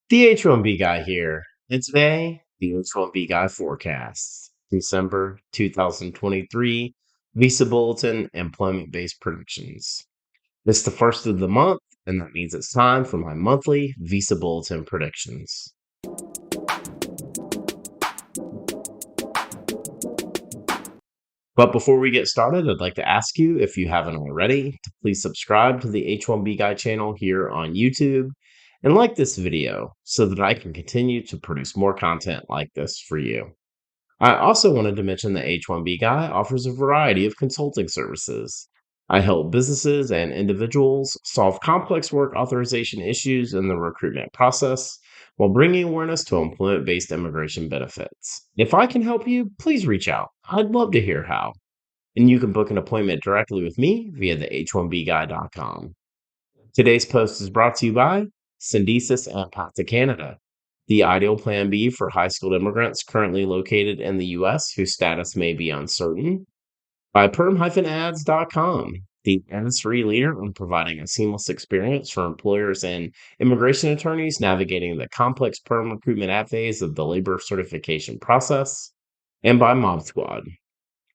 The H1B Guy here, and today, the H1B Guy Forecasts, December 2023, Visa Bulletin Employment-Based Predictions. It's the first of the month, and that means it's time for my monthly Visa Bulletin predictions. But before we get started, I'd like to ask you, if you haven't already, to please subscribe to the H1B Guy channel here on YouTube and like this video so that I can continue to produce more content like this for you. I also wanted to mention that H1B Guy offers a variety of consulting services. I help businesses and individuals solve complex work authorization issues in the recruitment process while bringing awareness to employment-based immigration benefits. If I can help you, please reach out. I'd love to hear how. And you can book an appointment directly with me via the h1bguy.com. Today's post is brought to you by Syndesis and Path to Canada, the ideal plan B for high-skilled immigrants currently located in the U.S. whose status may be uncertain, by PERM-Ads.com, the industry leader in providing a seamless experience for employers and immigration attorneys navigating the complex PERM recruitment ad phase of the labor certification process, and by Mob Squad.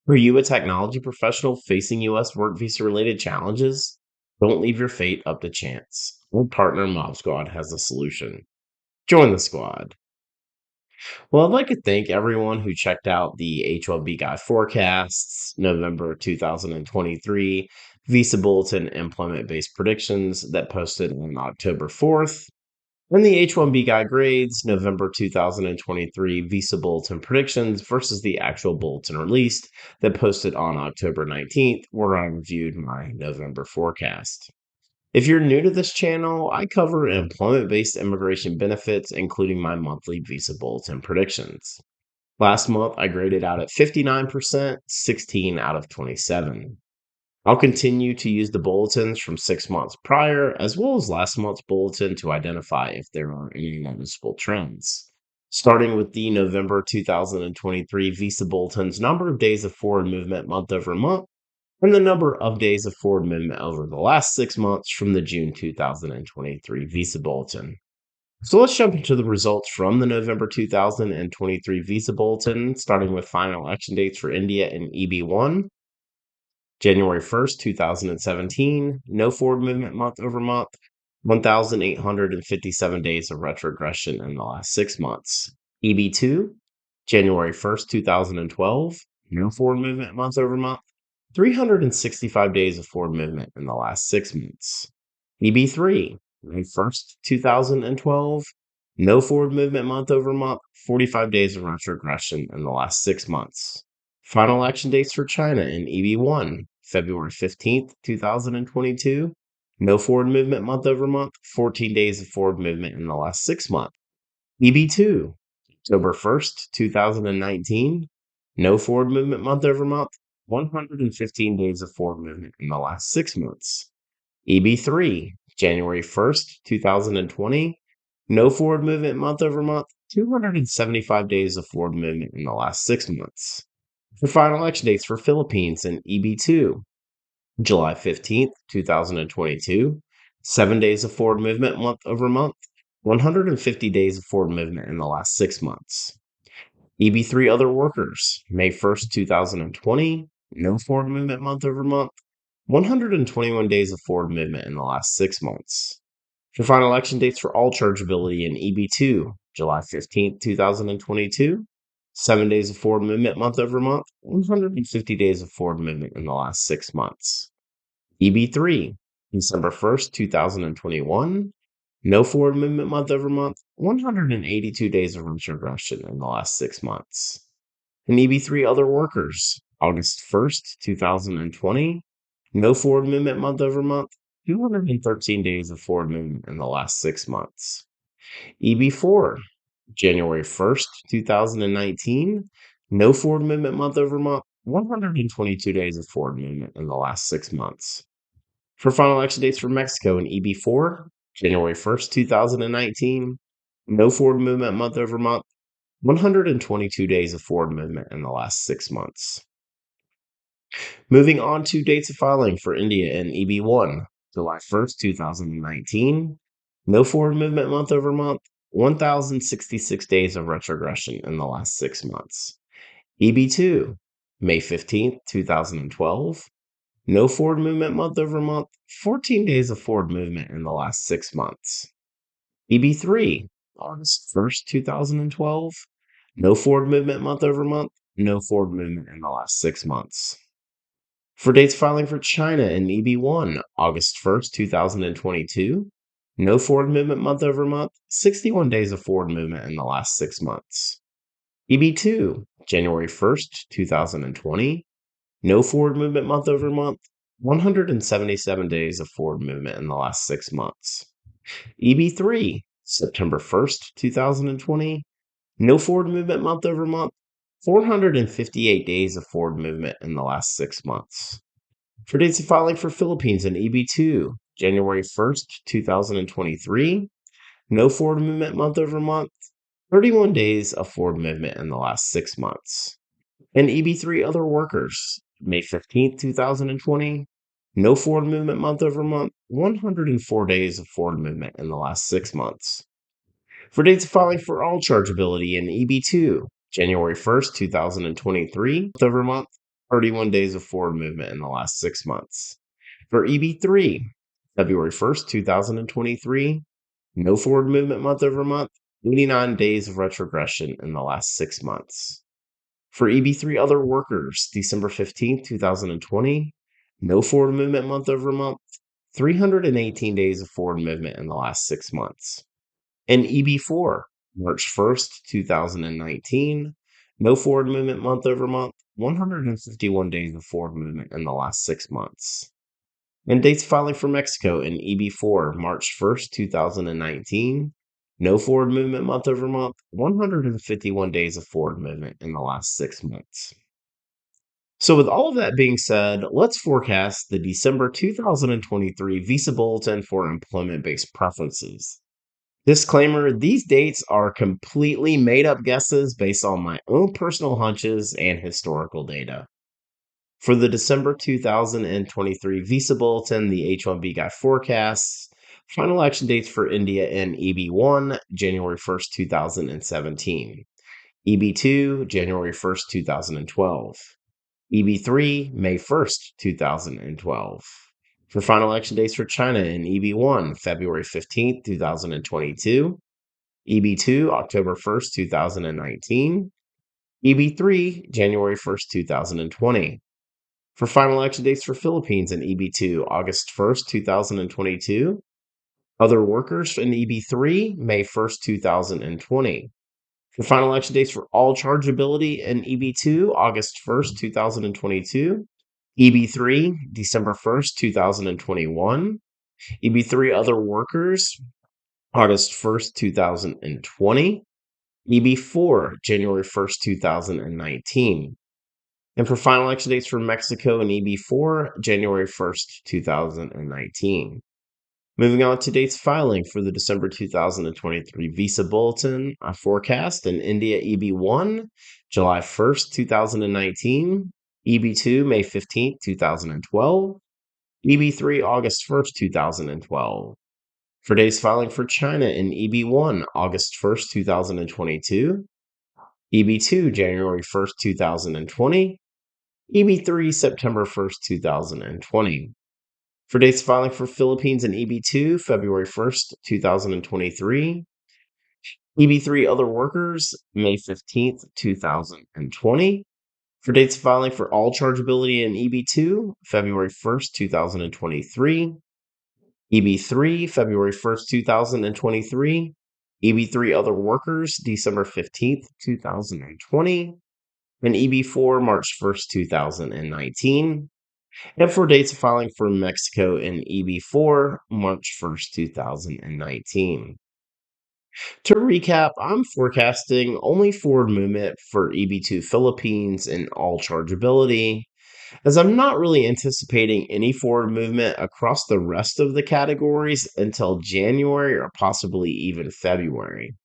Are you a technology professional facing U.S. work visa-related challenges? Don't leave your fate up to chance. Our partner Mob Squad has a solution. Join the squad. Well, I'd like to thank everyone who checked out the H1B Guy Forecasts, November 2023, Visa Bulletin Employment-Based Predictions that posted on October 4th, and the H1B Guy Grades, November 2023, Visa Bulletin Predictions versus the actual bulletin released that posted on October 19th, where I reviewed my November forecast. If you're new to this channel, I cover employment-based immigration benefits, including my monthly Visa Bulletin predictions. Last month, I graded out at 59%, 16 out of 27. I'll continue to use the bulletins from 6 months prior, as well as last month's bulletin to identify if there are any noticeable trends. Starting with the November 2023 Visa Bulletin's number of days of forward movement month over month, and the number of days of forward movement over the last 6 months from the June 2023 Visa Bulletin. So let's jump into the results from the November 2023 Visa Bulletin, starting with final action dates for India and EB1. January 1st, 2017, no forward movement month over month, 1,857 days of retrogression in the last 6 months. EB2, January 1st, 2012, no forward movement month over month, 365 days of forward movement in the last 6 months. EB3, May 1st, 2012, no forward movement month over month, 45 days of retrogression in the last 6 months. Final action dates for China in EB1, February 15th, 2022, no forward movement month over month, 14 days of forward movement in the last 6 months. EB2, October 1st, 2019, no forward movement month over month, 115 days of forward movement in the last 6 months. EB3, January 1st, 2020, no forward movement month over month, 275 days of forward movement in the last 6 months. The final action dates for Philippines in EB2, July 15th, 2022, 7 days of forward movement month over month, 150 days of forward movement in the last 6 months. EB3 other workers, May 1st, 2020, no forward movement month over month, 121 days of forward movement in the last 6 months. The final action dates for all chargeability in EB2, July 15th, 2022, 7 days of forward movement month over month, 150 days of forward movement in the last 6 months. EB3, December 1st, 2021, no forward movement month over month, 182 days of retrogression in the last 6 months. And EB3 other workers, August 1st, 2020, no forward movement month over month, 213 days of forward movement in the last 6 months. EB4, January 1st, 2019, no forward movement month over month, 122 days of forward movement in the last 6 months. For final action dates for Mexico in EB4, January 1st, 2019, no forward movement month over month, 122 days of forward movement in the last 6 months. Moving on to dates of filing for India in EB1, July 1st, 2019, no forward movement month over month, 1,066 days of retrogression in the last 6 months. EB2, May 15th, 2012. No forward movement month over month, 14 days of forward movement in the last 6 months. EB3, August 1st, 2012. No forward movement month over month, no forward movement in the last 6 months. For dates filing for China in EB1, August 1st, 2022. No forward movement month over month, 61 days of forward movement in the last 6 months. EB2, January 1st, 2020. No forward movement month over month, 177 days of forward movement in the last 6 months. EB3, September 1st, 2020. No forward movement month over month, 458 days of forward movement in the last 6 months. For dates of filing for Philippines in EB2, January 1st, 2023. No forward movement month over month, 31 days of forward movement in the last 6 months. And EB3 other workers, May 15th, 2020. No forward movement month over month, 104 days of forward movement in the last 6 months. For dates of filing for all chargeability in EB2, January 1st, 2023, month over month, 31 days of forward movement in the last 6 months. For EB3, February 1st, 2023, no forward movement month over month, 89 days of retrogression in the last 6 months. For EB3 other workers, December 15th, 2020, no forward movement month over month, 318 days of forward movement in the last 6 months. And EB4, March 1st, 2019, no forward movement month over month, 151 days of forward movement in the last 6 months. And dates filing for Mexico in EB4, March 1st, 2019, no forward movement month over month, 151 days of forward movement in the last 6 months. So with all of that being said, let's forecast the December 2023 Visa Bulletin for employment-based preferences. Disclaimer, these dates are completely made up guesses based on my own personal hunches and historical data. For the December 2023 Visa Bulletin, the H1B Guy Forecasts, final action dates for India in EB1, January 1st, 2017. EB2, January 1st, 2012. EB3, May 1st, 2012. For final action dates for China in EB1, February 15th, 2022. EB2, October 1st, 2019. EB3, January 1st, 2020. For final action dates for Philippines in EB2, August 1st, 2022. Other workers in EB3, May 1st, 2020. For final action dates for all chargeability in EB2, August 1st, 2022. EB3, December 1st, 2021. EB3 other workers, August 1st, 2020. EB4, January 1st, 2019. And for final action dates for Mexico and EB4, January 1st, 2019. Moving on to dates filing for the December 2023 Visa Bulletin forecast in India EB1, July 1st, 2019. EB2, May 15th, 2012. EB3, August 1st, 2012. For dates filing for China in EB1, August 1st, 2022. EB2, January 1st, 2020. EB3, September 1st, 2020. For dates filing for Philippines in EB2, February 1st, 2023. EB3 other workers, May 15th, 2020. For dates filing for all chargeability in EB2, February 1st, 2023. EB3, February 1st, 2023. EB3 other workers, December 15th, 2020. And EB4, March 1st, 2019. And for dates of filing for Mexico in EB4, March 1st, 2019. To recap, I'm forecasting only forward movement for EB2 Philippines and all chargeability, as I'm not really anticipating any forward movement across the rest of the categories until January or possibly even February.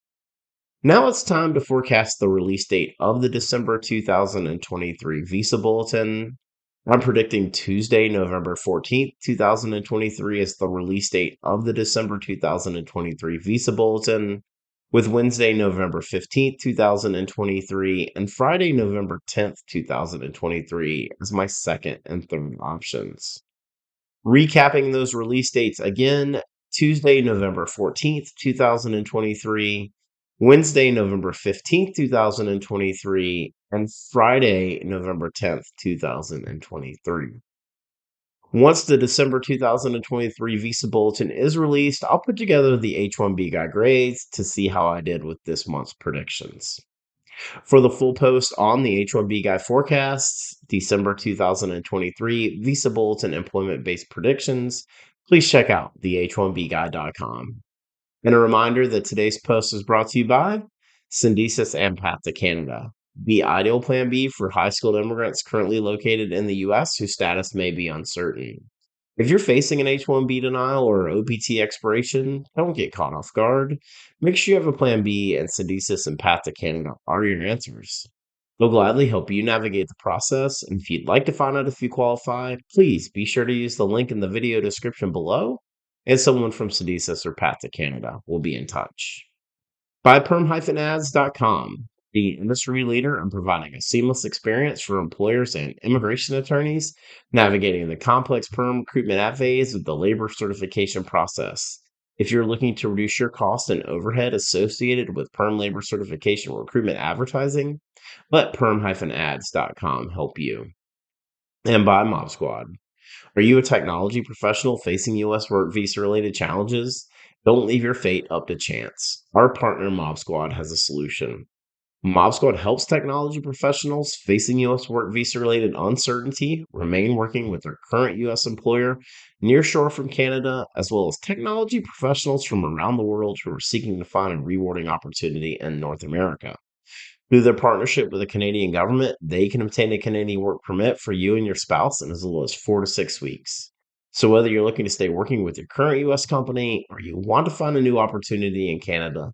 Now it's time to forecast the release date of the December 2023 Visa Bulletin. I'm predicting Tuesday, November 14th, 2023 as the release date of the December 2023 Visa Bulletin. with Wednesday, November 15th, 2023, and Friday, November 10th, 2023 as my second and third options. Recapping those release dates again: Tuesday, November 14th, 2023, Wednesday, November 15th, 2023, and Friday, November 10th, 2023. Once the December 2023 Visa Bulletin is released, I'll put together the H1B Guy grades to see how I did with this month's predictions. For the full post on the H1B Guy Forecasts, December 2023 Visa Bulletin employment-based predictions, please check out the h1bguy.com. And a reminder that today's post is brought to you by Syndesus and Path to Canada, the ideal plan B for high-skilled immigrants currently located in the U.S. whose status may be uncertain. If you're facing an H-1B denial or OPT expiration, don't get caught off guard. Make sure you have a plan B, and Syndesus and Path to Canada are your answers. They'll gladly help you navigate the process, and if you'd like to find out if you qualify, please be sure to use the link in the video description below, and someone from Syndesus or Path to Canada will be in touch. By PERM-Ads.com, the industry leader in providing a seamless experience for employers and immigration attorneys navigating the complex PERM recruitment ad phase of the labor certification process. If you're looking to reduce your cost and overhead associated with PERM labor certification recruitment advertising, let PERM-Ads.com help you. And by Mob Squad. Are you a technology professional facing U.S. work visa-related challenges? Don't leave your fate up to chance. Our partner Mob Squad has a solution. Mob Squad helps technology professionals facing U.S. work visa-related uncertainty remain working with their current U.S. employer nearshore from Canada, as well as technology professionals from around the world who are seeking to find a rewarding opportunity in North America. Through their partnership with the Canadian government, they can obtain a Canadian work permit for you and your spouse in as little as 4 to 6 weeks. So whether you're looking to stay working with your current U.S. company or you want to find a new opportunity in Canada,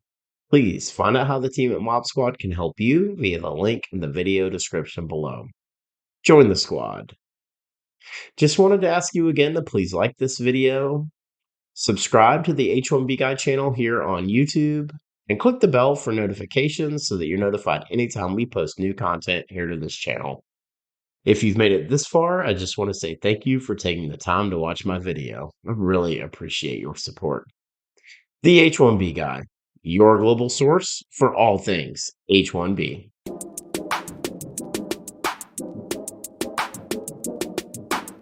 please find out how the team at Mob Squad can help you via the link in the video description below. Join the squad. Just wanted to ask you again to please like this video, subscribe to the H1B Guy channel here on YouTube, and click the bell for notifications so that you're notified anytime we post new content here to this channel. If you've made it this far, I just want to say thank you for taking the time to watch my video. I really appreciate your support. The H1B Guy, your global source for all things H1B.